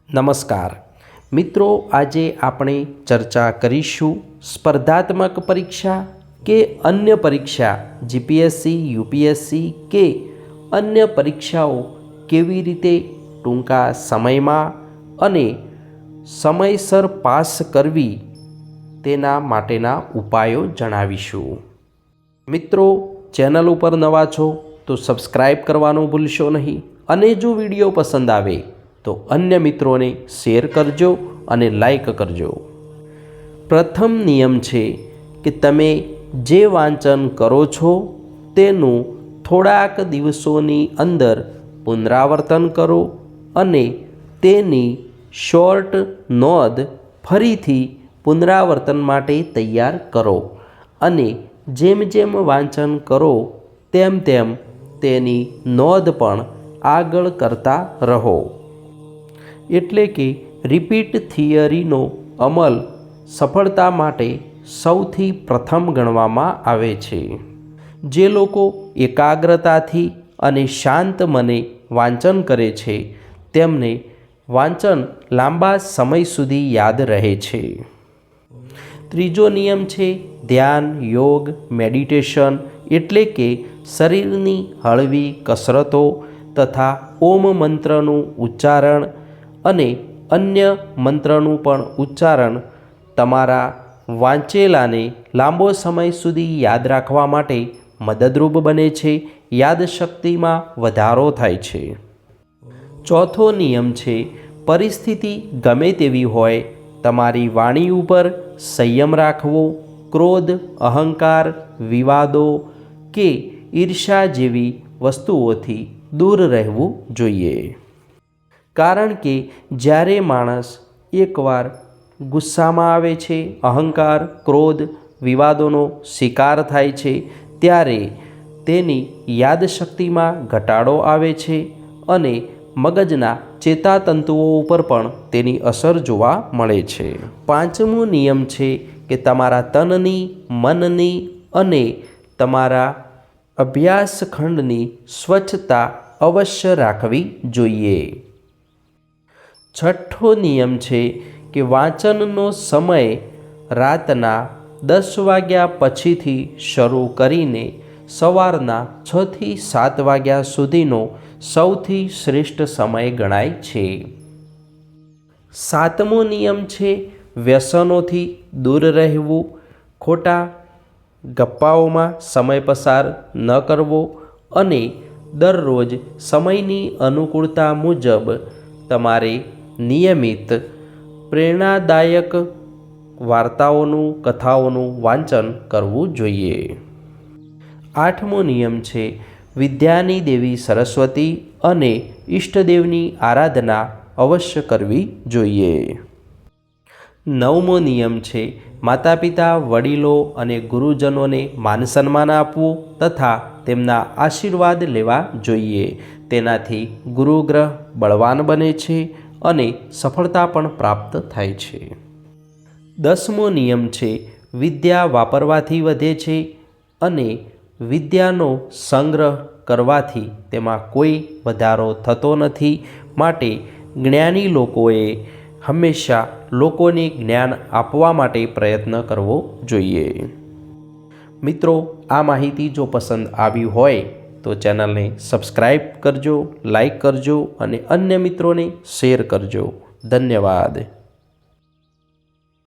નમસ્કાર મિત્રો, આજે આપણે ચર્ચા કરીશું સ્પર્ધાત્મક પરીક્ષા કે અન્ય પરીક્ષા જીપીએસસી, યુપીએસસી કે અન્ય પરીક્ષાઓ કેવી રીતે ટૂંકા સમયમાં અને સમયસર પાસ કરવી તેના માટેના ઉપાયો જણાવીશું। મિત્રો, ચેનલ ઉપર નવા છો તો સબસ્ક્રાઈબ કરવાનું ભૂલશો નહીં અને જો વિડીયો પસંદ આવે તો અન્ય મિત્રોને શેર કરજો અને લાઈક કરજો। પ્રથમ નિયમ છે કે તમે જે વાંચન કરો છો તેનું થોડાક દિવસોની અંદર પુનરાવર્તન કરો અને તેની શોર્ટ નોંધ ફરીથી પુનરાવર્તન માટે તૈયાર કરો અને જેમ જેમ વાંચન કરો તેમ તેમ તેની નોંધ પણ આગળ કરતા રહો। એટલે કે રિપીટ થિયરીનો અમલ સફળતા માટે સૌથી પ્રથમ ગણવામાં આવે છે। જે લોકો એકાગ્રતાથી અને શાંત મને વાંચન કરે છે તેમને વાંચન લાંબા સમય સુધી યાદ રહે છે। ત્રીજો નિયમ છે ધ્યાન, યોગ, મેડિટેશન એટલે કે શરીરની હળવી કસરતો તથા ઓમ મંત્રનું ઉચ્ચારણ અને અન્ય મંત્રનું પણ ઉચ્ચારણ તમારા વાંચેલાને લાંબો સમય સુધી યાદ રાખવા માટે મદદરૂપ બને છે। યાદશક્તિમાં વધારો થાય છે। ચોથો નિયમ છે પરિસ્થિતિ ગમે તેવી હોય તમારી વાણી ઉપર સંયમ રાખવો। ક્રોધ, અહંકાર, વિવાદો કે ઈર્ષા જેવી વસ્તુઓથી દૂર રહેવું જોઈએ। કારણ કે જ્યારે માણસ એકવાર ગુસ્સામાં આવે છે, અહંકાર, ક્રોધ, વિવાદોનો શિકાર થાય છે ત્યારે તેની યાદશક્તિમાં ઘટાડો આવે છે અને મગજના ચેતાતંતુઓ ઉપર પણ તેની અસર જોવા મળે છે। પાંચમો નિયમ છે કે તમારા તનની, મનની અને તમારા અભ્યાસખંડની સ્વચ્છતા અવશ્ય રાખવી જોઈએ। છઠ્ઠો નિયમ છે કે વાંચનનો સમય રાતના 10 વાગ્યા પછીથી શરૂ કરીને સવારના 6 થી 7 વાગ્યા સુધીનો સૌથી શ્રેષ્ઠ સમય ગણાય છે। સાતમો નિયમ છે વ્યસનોથી દૂર રહેવું। ખોટા ગપ્પાઓમાં સમય પસાર ન કરવો અને દરરોજ સમયની અનુકૂળતા મુજબ તમારે નિયમિત પ્રેરણાદાયક વાર્તાઓનું, કથાઓનું વાંચન કરવું જોઈએ। આઠમો નિયમ છે વિદ્યાની દેવી સરસ્વતી અને ઈષ્ટદેવની આરાધના અવશ્ય કરવી જોઈએ। નવમો નિયમ છે માતા પિતા, વડીલો અને ગુરુજનોને માન સન્માન આપવું તથા તેમના આશીર્વાદ લેવા જોઈએ। તેનાથી ગુરુગ્રહ બળવાન બને છે અને સફળતા પણ પ્રાપ્ત થાય છે। 10મો નિયમ છે વિદ્યા વાપરવાથી વધે છે અને વિદ્યાનો સંગ્રહ કરવાથી તેમાં કોઈ વધારો થતો નથી। માટે જ્ઞાની લોકોએ હંમેશા લોકોને જ્ઞાન આપવા માટે પ્રયત્ન કરવો જોઈએ। મિત્રો, આ માહિતી જો પસંદ આવી હોય તો ચેનલને સબસ્ક્રાઈબ કરજો, લાઈક કરજો અને અન્ય મિત્રોને શેર કરજો। ધન્યવાદ।